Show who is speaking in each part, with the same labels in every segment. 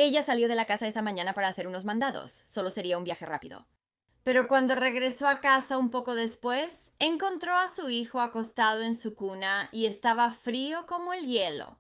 Speaker 1: Ella salió de la casa esa mañana para hacer unos mandados. Solo sería un viaje rápido. Pero cuando regresó a casa un poco después, encontró a su hijo acostado en su cuna y estaba frío como el hielo.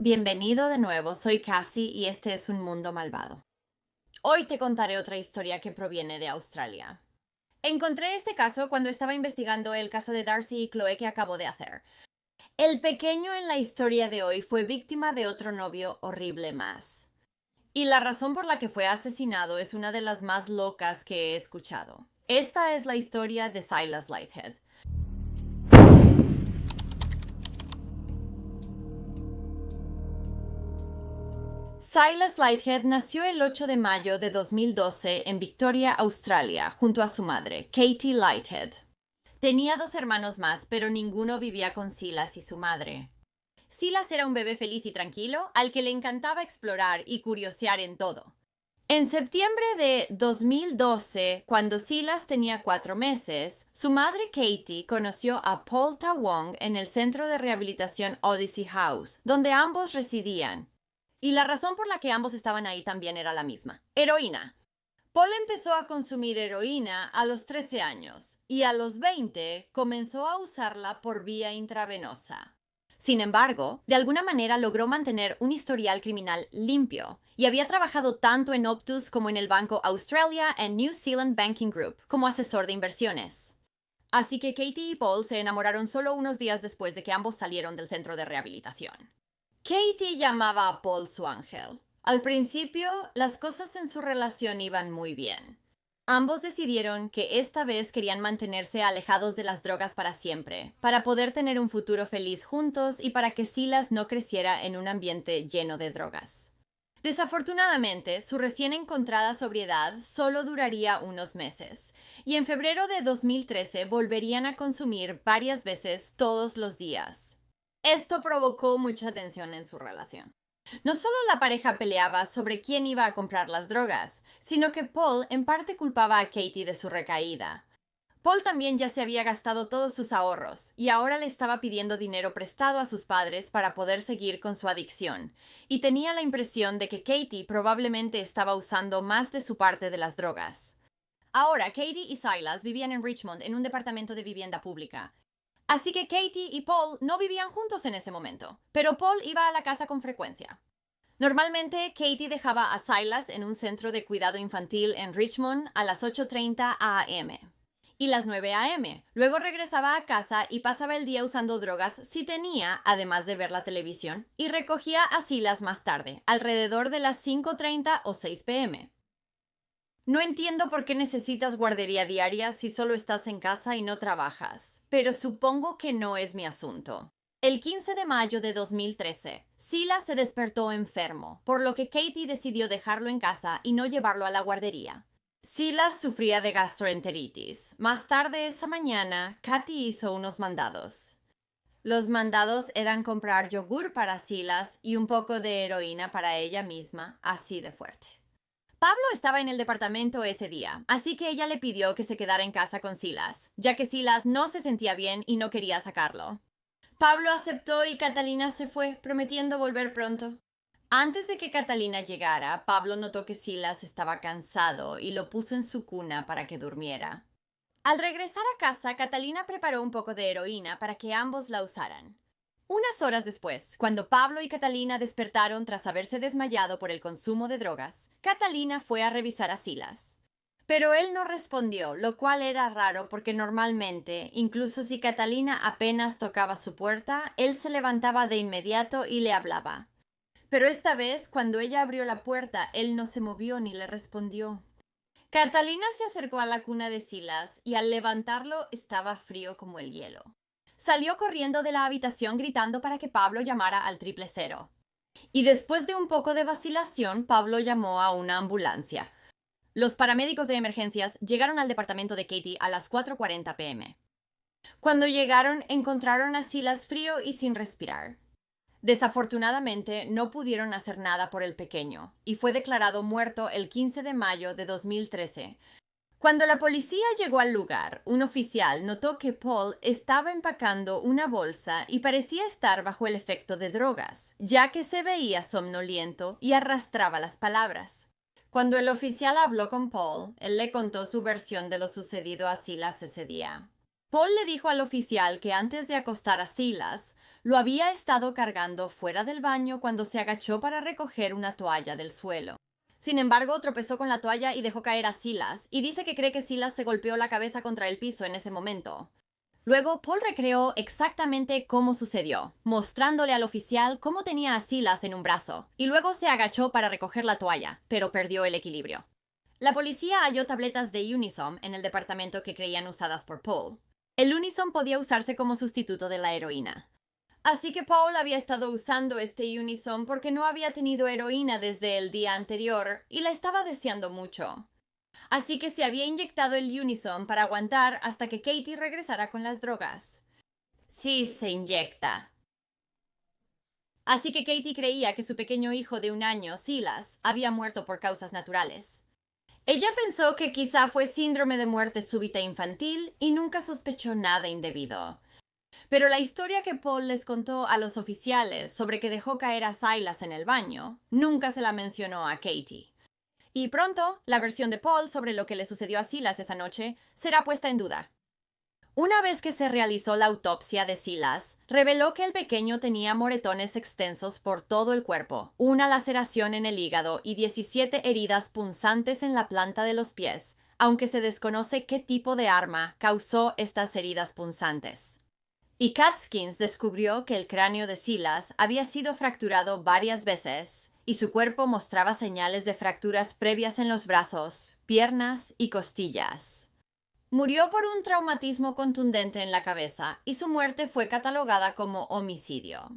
Speaker 1: Bienvenido de nuevo, soy Cassie y este es Un Mundo Malvado. Hoy te contaré otra historia que proviene de Australia. Encontré este caso cuando estaba investigando el caso de Darcy y Chloe que acabo de hacer. El pequeño en la historia de hoy fue víctima de otro novio horrible más. Y la razón por la que fue asesinado es una de las más locas que he escuchado. Esta es la historia de Silas Lighthead. Silas Lighthead nació el 8 de mayo de 2012 en Victoria, Australia, junto a su madre, Katie Lighthead. Tenía dos hermanos más, pero ninguno vivía con Silas y su madre. Silas era un bebé feliz y tranquilo, al que le encantaba explorar y curiosear en todo. En septiembre de 2012, cuando Silas tenía 4 meses, su madre Katie conoció a Paul Tawong en el centro de rehabilitación Odyssey House, donde ambos residían. Y la razón por la que ambos estaban ahí también era la misma: heroína. Paul empezó a consumir heroína a los 13 años y a los 20 comenzó a usarla por vía intravenosa. Sin embargo, de alguna manera logró mantener un historial criminal limpio y había trabajado tanto en Optus como en el Banco Australia and New Zealand Banking Group como asesor de inversiones. Así que Katie y Paul se enamoraron solo unos días después de que ambos salieron del centro de rehabilitación. Katie llamaba a Paul su ángel. Al principio, las cosas en su relación iban muy bien. Ambos decidieron que esta vez querían mantenerse alejados de las drogas para siempre, para poder tener un futuro feliz juntos y para que Silas no creciera en un ambiente lleno de drogas. Desafortunadamente, su recién encontrada sobriedad solo duraría unos meses, y en febrero de 2013 volverían a consumir varias veces todos los días. Esto provocó mucha tensión en su relación. No solo la pareja peleaba sobre quién iba a comprar las drogas, sino que Paul en parte culpaba a Katie de su recaída. Paul también ya se había gastado todos sus ahorros y ahora le estaba pidiendo dinero prestado a sus padres para poder seguir con su adicción, y tenía la impresión de que Katie probablemente estaba usando más de su parte de las drogas. Ahora, Katie y Silas vivían en Richmond en un departamento de vivienda pública. Así que Katie y Paul no vivían juntos en ese momento, pero Paul iba a la casa con frecuencia. Normalmente, Katie dejaba a Silas en un centro de cuidado infantil en Richmond a las 8:30 a.m. y las 9 a.m. Luego regresaba a casa y pasaba el día usando drogas si tenía, además de ver la televisión, y recogía a Silas más tarde, alrededor de las 5:30 o 6 p.m. No entiendo por qué necesitas guardería diaria si solo estás en casa y no trabajas, pero supongo que no es mi asunto. El 15 de mayo de 2013, Silas se despertó enfermo, por lo que Katie decidió dejarlo en casa y no llevarlo a la guardería. Silas sufría de gastroenteritis. Más tarde esa mañana, Katie hizo unos mandados. Los mandados eran comprar yogur para Silas y un poco de heroína para ella misma, así de fuerte. Pablo estaba en el departamento ese día, así que ella le pidió que se quedara en casa con Silas, ya que Silas no se sentía bien y no quería sacarlo. Pablo aceptó y Catalina se fue, prometiendo volver pronto. Antes de que Catalina llegara, Pablo notó que Silas estaba cansado y lo puso en su cuna para que durmiera. Al regresar a casa, Catalina preparó un poco de heroína para que ambos la usaran. Unas horas después, cuando Pablo y Catalina despertaron tras haberse desmayado por el consumo de drogas, Catalina fue a revisar a Silas. Pero él no respondió, lo cual era raro porque normalmente, incluso si Catalina apenas tocaba su puerta, él se levantaba de inmediato y le hablaba. Pero esta vez, cuando ella abrió la puerta, él no se movió ni le respondió. Catalina se acercó a la cuna de Silas y al levantarlo estaba frío como el hielo. Salió corriendo de la habitación gritando para que Pablo llamara al 000. Y después de un poco de vacilación, Pablo llamó a una ambulancia. Los paramédicos de emergencias llegaron al departamento de Katie a las 4:40 p.m. Cuando llegaron, encontraron a Silas frío y sin respirar. Desafortunadamente, no pudieron hacer nada por el pequeño, y fue declarado muerto el 15 de mayo de 2013. Cuando la policía llegó al lugar, un oficial notó que Paul estaba empacando una bolsa y parecía estar bajo el efecto de drogas, ya que se veía somnoliento y arrastraba las palabras. Cuando el oficial habló con Paul, él le contó su versión de lo sucedido a Silas ese día. Paul le dijo al oficial que antes de acostar a Silas, lo había estado cargando fuera del baño cuando se agachó para recoger una toalla del suelo. Sin embargo, tropezó con la toalla y dejó caer a Silas, y dice que cree que Silas se golpeó la cabeza contra el piso en ese momento. Luego, Paul recreó exactamente cómo sucedió, mostrándole al oficial cómo tenía a Silas en un brazo, y luego se agachó para recoger la toalla, pero perdió el equilibrio. La policía halló tabletas de Unisom en el departamento que creían usadas por Paul. El Unisom podía usarse como sustituto de la heroína. Así que Paul había estado usando este Unisom porque no había tenido heroína desde el día anterior y la estaba deseando mucho. Así que se había inyectado el Unisom para aguantar hasta que Katie regresara con las drogas. Sí se inyecta. Así que Katie creía que su pequeño hijo de 1 año, Silas, había muerto por causas naturales. Ella pensó que quizá fue síndrome de muerte súbita infantil y nunca sospechó nada indebido. Pero la historia que Paul les contó a los oficiales sobre que dejó caer a Silas en el baño nunca se la mencionó a Katie. Y pronto, la versión de Paul sobre lo que le sucedió a Silas esa noche será puesta en duda. Una vez que se realizó la autopsia de Silas, reveló que el pequeño tenía moretones extensos por todo el cuerpo, una laceración en el hígado y 17 heridas punzantes en la planta de los pies, aunque se desconoce qué tipo de arma causó estas heridas punzantes. Y Catskins descubrió que el cráneo de Silas había sido fracturado varias veces y su cuerpo mostraba señales de fracturas previas en los brazos, piernas y costillas. Murió por un traumatismo contundente en la cabeza y su muerte fue catalogada como homicidio.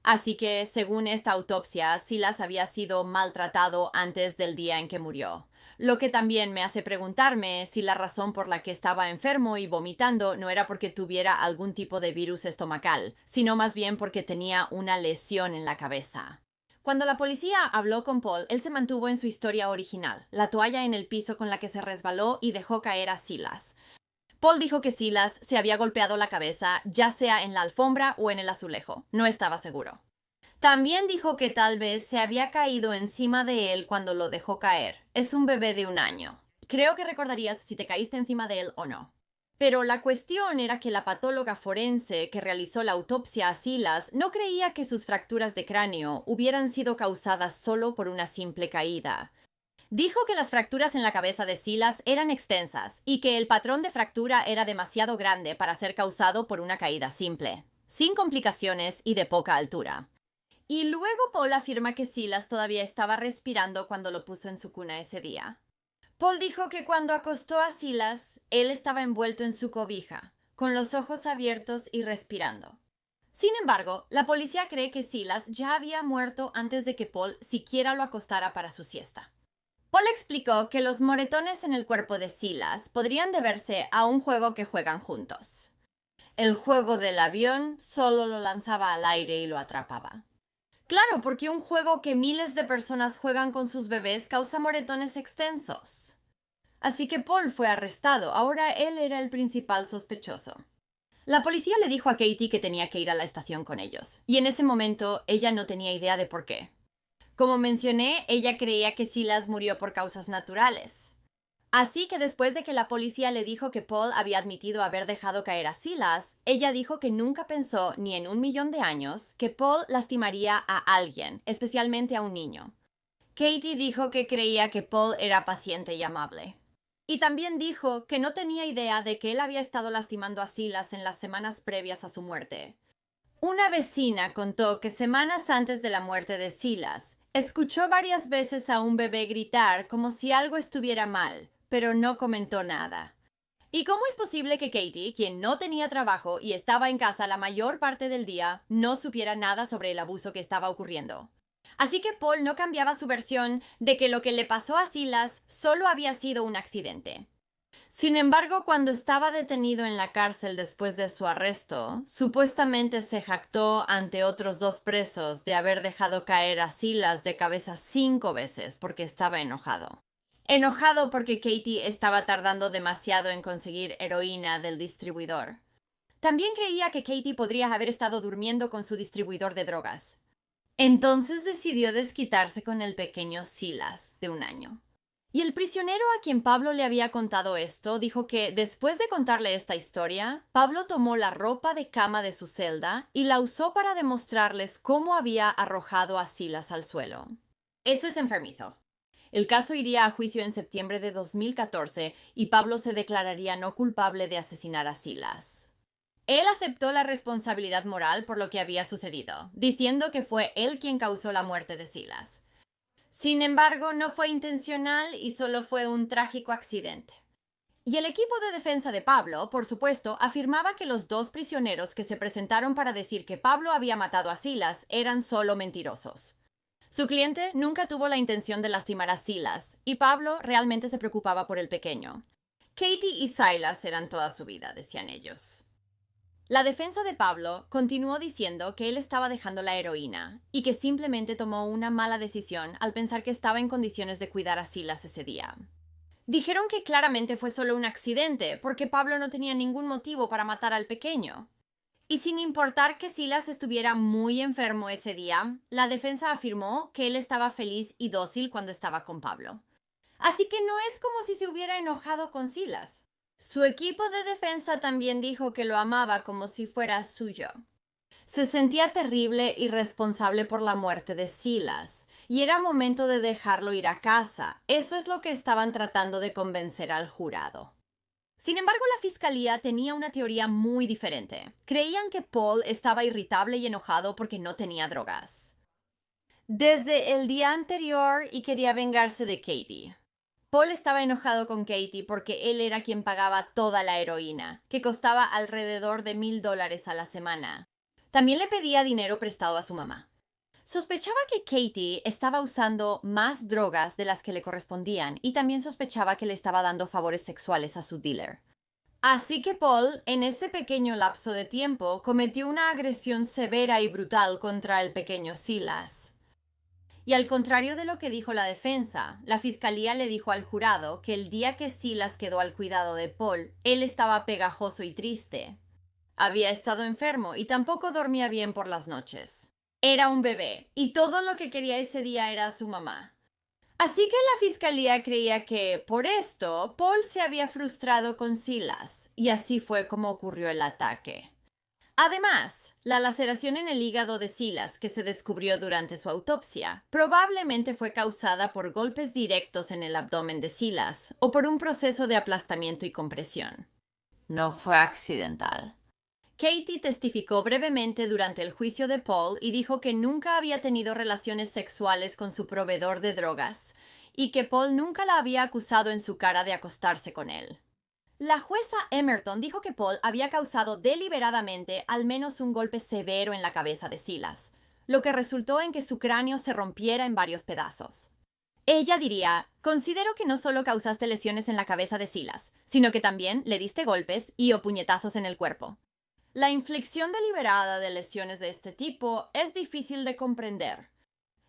Speaker 1: Así que, según esta autopsia, Silas había sido maltratado antes del día en que murió. Lo que también me hace preguntarme si la razón por la que estaba enfermo y vomitando no era porque tuviera algún tipo de virus estomacal, sino más bien porque tenía una lesión en la cabeza. Cuando la policía habló con Paul, él se mantuvo en su historia original, la toalla en el piso con la que se resbaló y dejó caer a Silas. Paul dijo que Silas se había golpeado la cabeza, ya sea en la alfombra o en el azulejo. No estaba seguro. También dijo que tal vez se había caído encima de él cuando lo dejó caer. Es un bebé de 1 año. Creo que recordarías si te caíste encima de él o no. Pero la cuestión era que la patóloga forense que realizó la autopsia a Silas no creía que sus fracturas de cráneo hubieran sido causadas solo por una simple caída. Dijo que las fracturas en la cabeza de Silas eran extensas y que el patrón de fractura era demasiado grande para ser causado por una caída simple, sin complicaciones y de poca altura. Y luego Paul afirma que Silas todavía estaba respirando cuando lo puso en su cuna ese día. Paul dijo que cuando acostó a Silas, él estaba envuelto en su cobija, con los ojos abiertos y respirando. Sin embargo, la policía cree que Silas ya había muerto antes de que Paul siquiera lo acostara para su siesta. Paul explicó que los moretones en el cuerpo de Silas podrían deberse a un juego que juegan juntos. El juego del avión solo lo lanzaba al aire y lo atrapaba. Claro, porque un juego que miles de personas juegan con sus bebés causa moretones extensos. Así que Paul fue arrestado. Ahora él era el principal sospechoso. La policía le dijo a Katie que tenía que ir a la estación con ellos, y en ese momento ella no tenía idea de por qué. Como mencioné, ella creía que Silas murió por causas naturales. Así que después de que la policía le dijo que Paul había admitido haber dejado caer a Silas, ella dijo que nunca pensó ni en 1 millón de años que Paul lastimaría a alguien, especialmente a un niño. Katie dijo que creía que Paul era paciente y amable. Y también dijo que no tenía idea de que él había estado lastimando a Silas en las semanas previas a su muerte. Una vecina contó que semanas antes de la muerte de Silas, escuchó varias veces a un bebé gritar como si algo estuviera mal, pero no comentó nada. ¿Y cómo es posible que Katie, quien no tenía trabajo y estaba en casa la mayor parte del día, no supiera nada sobre el abuso que estaba ocurriendo? Así que Paul no cambiaba su versión de que lo que le pasó a Silas solo había sido un accidente. Sin embargo, cuando estaba detenido en la cárcel después de su arresto, supuestamente se jactó ante otros dos presos de haber dejado caer a Silas de cabeza 5 veces porque estaba enojado. Enojado porque Katie estaba tardando demasiado en conseguir heroína del distribuidor. También creía que Katie podría haber estado durmiendo con su distribuidor de drogas. Entonces decidió desquitarse con el pequeño Silas, de 1 año. Y el prisionero a quien Pablo le había contado esto dijo que después de contarle esta historia, Pablo tomó la ropa de cama de su celda y la usó para demostrarles cómo había arrojado a Silas al suelo. Eso es enfermizo. El caso iría a juicio en septiembre de 2014 y Pablo se declararía no culpable de asesinar a Silas. Él aceptó la responsabilidad moral por lo que había sucedido, diciendo que fue él quien causó la muerte de Silas. Sin embargo, no fue intencional y solo fue un trágico accidente. Y el equipo de defensa de Pablo, por supuesto, afirmaba que los dos prisioneros que se presentaron para decir que Pablo había matado a Silas eran solo mentirosos. Su cliente nunca tuvo la intención de lastimar a Silas, y Pablo realmente se preocupaba por el pequeño. Katie y Silas eran toda su vida, decían ellos. La defensa de Pablo continuó diciendo que él estaba dejando la heroína y que simplemente tomó una mala decisión al pensar que estaba en condiciones de cuidar a Silas ese día. Dijeron que claramente fue solo un accidente porque Pablo no tenía ningún motivo para matar al pequeño. Y sin importar que Silas estuviera muy enfermo ese día, la defensa afirmó que él estaba feliz y dócil cuando estaba con Pablo. Así que no es como si se hubiera enojado con Silas. Su equipo de defensa también dijo que lo amaba como si fuera suyo. Se sentía terrible y responsable por la muerte de Silas, y era momento de dejarlo ir a casa. Eso es lo que estaban tratando de convencer al jurado. Sin embargo, la fiscalía tenía una teoría muy diferente. Creían que Paul estaba irritable y enojado porque no tenía drogas desde el día anterior y quería vengarse de Katie. Paul estaba enojado con Katie porque él era quien pagaba toda la heroína, que costaba alrededor de $1,000 a la semana. También le pedía dinero prestado a su mamá. Sospechaba que Katie estaba usando más drogas de las que le correspondían y también sospechaba que le estaba dando favores sexuales a su dealer. Así que Paul, en ese pequeño lapso de tiempo, cometió una agresión severa y brutal contra el pequeño Silas. Y al contrario de lo que dijo la defensa, la fiscalía le dijo al jurado que el día que Silas quedó al cuidado de Paul, él estaba pegajoso y triste. Había estado enfermo y tampoco dormía bien por las noches. Era un bebé y todo lo que quería ese día era a su mamá. Así que la fiscalía creía que, por esto, Paul se había frustrado con Silas, y así fue como ocurrió el ataque. Además, la laceración en el hígado de Silas que se descubrió durante su autopsia probablemente fue causada por golpes directos en el abdomen de Silas o por un proceso de aplastamiento y compresión. No fue accidental. Katie testificó brevemente durante el juicio de Paul y dijo que nunca había tenido relaciones sexuales con su proveedor de drogas y que Paul nunca la había acusado en su cara de acostarse con él. La jueza Emerton dijo que Paul había causado deliberadamente al menos un golpe severo en la cabeza de Silas, lo que resultó en que su cráneo se rompiera en varios pedazos. Ella diría, considero que no solo causaste lesiones en la cabeza de Silas, sino que también le diste golpes y o puñetazos en el cuerpo. La inflicción deliberada de lesiones de este tipo es difícil de comprender.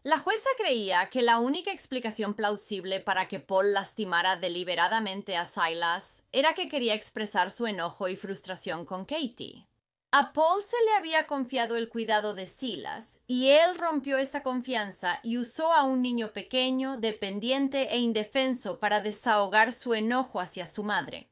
Speaker 1: La jueza creía que la única explicación plausible para que Paul lastimara deliberadamente a Silas era que quería expresar su enojo y frustración con Katie. A Paul se le había confiado el cuidado de Silas y él rompió esa confianza y usó a un niño pequeño, dependiente e indefenso para desahogar su enojo hacia su madre.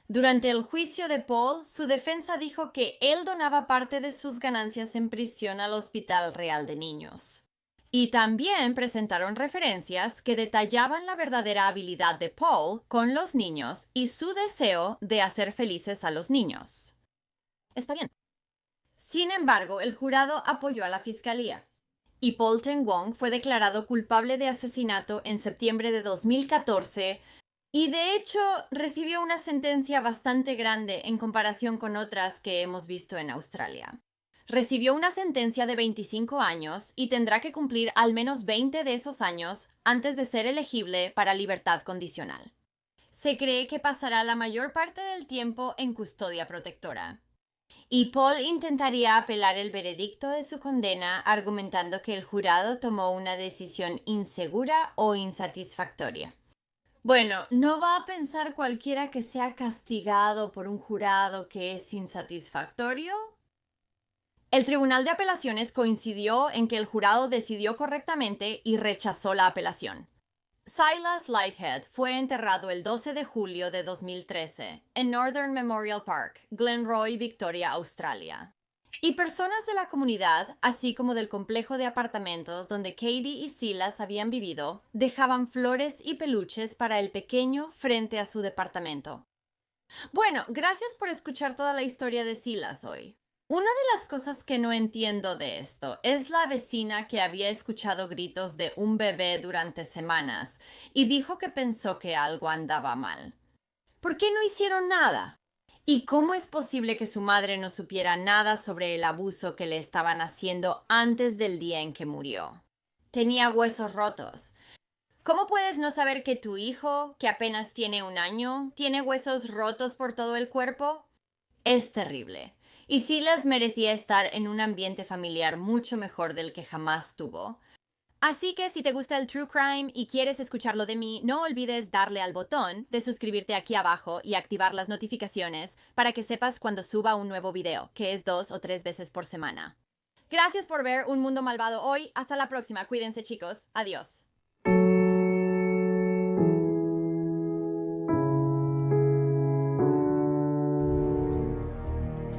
Speaker 1: Durante el juicio de Paul, su defensa dijo que él donaba parte de sus ganancias en prisión al Hospital Real de Niños. Y también presentaron referencias que detallaban la verdadera habilidad de Paul con los niños y su deseo de hacer felices a los niños. Está bien. Sin embargo, el jurado apoyó a la fiscalía. Y Paul Teng Wong fue declarado culpable de asesinato en septiembre de 2014 y de hecho recibió una sentencia bastante grande en comparación con otras que hemos visto en Australia. Recibió una sentencia de 25 años y tendrá que cumplir al menos 20 de esos años antes de ser elegible para libertad condicional. Se cree que pasará la mayor parte del tiempo en custodia protectora. Y Paul intentaría apelar el veredicto de su condena argumentando que el jurado tomó una decisión insegura o insatisfactoria. Bueno, no va a pensar cualquiera que sea castigado por un jurado que es insatisfactorio. El Tribunal de Apelaciones coincidió en que el jurado decidió correctamente y rechazó la apelación. Silas Lighthead fue enterrado el 12 de julio de 2013 en Northern Memorial Park, Glenroy, Victoria, Australia. Y personas de la comunidad, así como del complejo de apartamentos donde Katie y Silas habían vivido, dejaban flores y peluches para el pequeño frente a su departamento. Bueno, gracias por escuchar toda la historia de Silas hoy. Una de las cosas que no entiendo de esto es la vecina que había escuchado gritos de un bebé durante semanas y dijo que pensó que algo andaba mal. ¿Por qué no hicieron nada? ¿Y cómo es posible que su madre no supiera nada sobre el abuso que le estaban haciendo antes del día en que murió? Tenía huesos rotos. ¿Cómo puedes no saber que tu hijo, que apenas tiene 1 año, tiene huesos rotos por todo el cuerpo? Es terrible. Y Silas merecía estar en un ambiente familiar mucho mejor del que jamás tuvo. Así que si te gusta el True Crime y quieres escucharlo de mí, no olvides darle al botón de suscribirte aquí abajo y activar las notificaciones para que sepas cuando suba un nuevo video, que es 2 o 3 veces por semana. Gracias por ver Un Mundo Malvado hoy. Hasta la próxima. Cuídense, chicos. Adiós.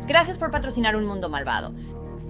Speaker 1: Gracias por patrocinar Un Mundo Malvado.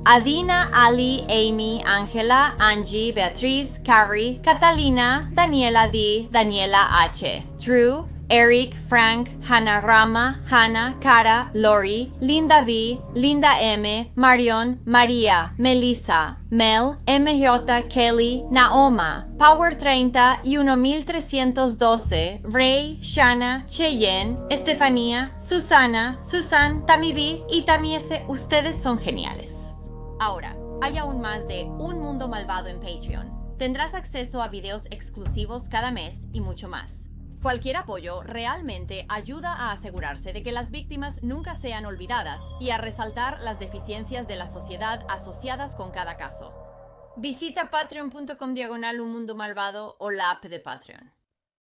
Speaker 1: Adina, Ali, Amy, Ángela, Angie, Beatriz, Carrie, Catalina, Daniela D, Daniela H, Drew, Eric, Frank, Hannah Rama, Hannah, Cara, Lori, Linda V, Linda M, Marion, María, Melissa, Mel, MJ, Kelly, Naoma, Power 30 y 1312, Ray, Shanna, Cheyenne, Estefanía, Susana, Susan, Tami B y Tami S. Ustedes son geniales. Ahora, hay aún más de Un Mundo Malvado en Patreon. Tendrás acceso a videos exclusivos cada mes y mucho más. Cualquier apoyo realmente ayuda a asegurarse de que las víctimas nunca sean olvidadas y a resaltar las deficiencias de la sociedad asociadas con cada caso. Visita patreon.com/Un Mundo Malvado o la app de Patreon.